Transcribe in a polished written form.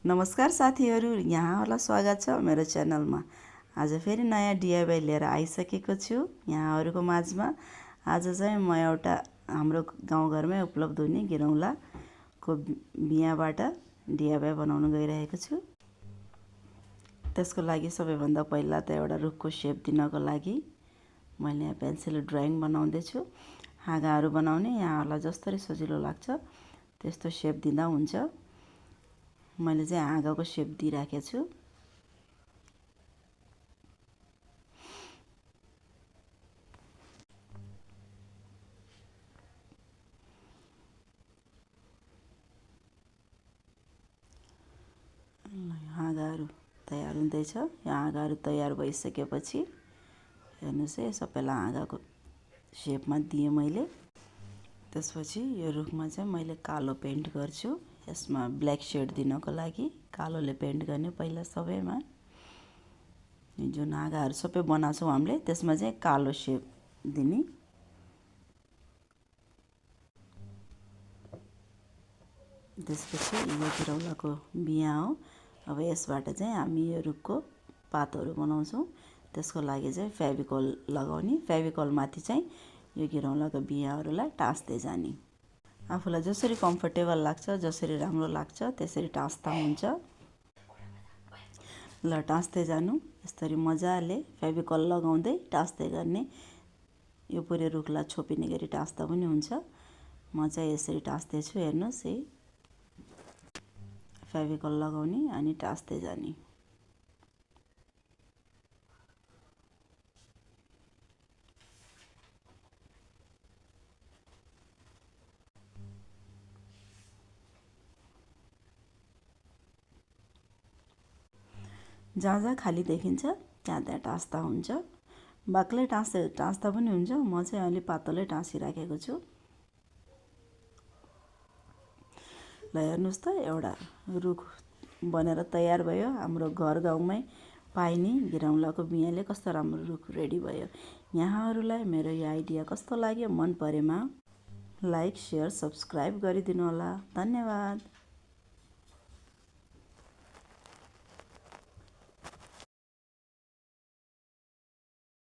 नमस्कार साथीहरू, यहाँहरूलाई स्वागत छ मेरो च्यानलमा। आज फेरि नयाँ डिआइवाई लिएर आइसकेको छु यहाँहरूको माझमा। आज चाहिँ म एउटा हाम्रो गाउँघरमै उपलब्ध हुने गिरौँलाको बियाबाट डिआइवाई बनाउन गइरहेको छु। त्यसको लागि सबैभन्दा पहिला त एउटा रुखको सेप दिनको लागि मैले यहाँ पेन्सिल ड्रइङ बनाउँदैछु। हाँगाहरू बनाउने यहाँहरूलाई जसरी सजिलो लाग्छ त्यस्तो सेप दिँदा हुन्छ। मैले चाहिँ हाँगाको सेप दिइराखेको छु। हाँगाहरू तयार हुँदैछ। यो हाँगाहरू तयार भइसकेपछि हेर्नुहोस् है, सबैलाई हाँगाको सेपमा दिएँ मैले। त्यसपछि यो रुखमा चाहिँ मैले कालो पेन्ट गर्छु। यसमा ब्ल्याक सेड दिनको लागि कालोले पेन्ट गर्ने पहिला सबैमा। जुन हाँगाहरू सबै बनाउँछौँ हामीले त्यसमा चाहिँ कालो सेप दिने। त्यसपछि यो गिरौँलाको बिया हो। अब यसबाट चाहिँ हामी यो रुखको पातहरू बनाउँछौँ। त्यसको लागि चाहिँ फेभिकोल लगाउने। फेभिकोलमाथि चाहिँ यो गिरौँलाको बियाहरूलाई टाँस्दै जाने। आफूलाई जसरी कम्फर्टेबल लाग्छ, जसरी राम्रो लाग्छ त्यसरी टाँस्दा हुन्छ। ल टाँस्दै जानु यसरी मजाले फेभिकोल लगाउँदै टाँस्दै गर्ने। यो पुरै रुखलाई छोपिने गरी टाँस्दा पनि हुन्छ। म चाहिँ यसरी टाँस्दैछु, हेर्नुहोस् है। फेभिकोल लगाउने अनि टाँस्दै जाने। जहाँ जहाँ खाली देखिन्छ त्यहाँ त्यहाँ टाँस्दा हुन्छ। बाक्लै टाँस्दा पनि हुन्छ। म चाहिँ अलि पातलै टाँसिराखेको छु। ल हेर्नुहोस् त, एउटा रुख बनेर तयार भयो। हाम्रो घर गाउँमै पाइने गिरौँलाको बियाले कस्तो राम्रो रुख रेडी भयो। यहाँहरूलाई मेरो यो आइडिया कस्तो लाग्यो, मन परेमा लाइक, सेयर, सब्सक्राइब गरिदिनु होला। धन्यवाद।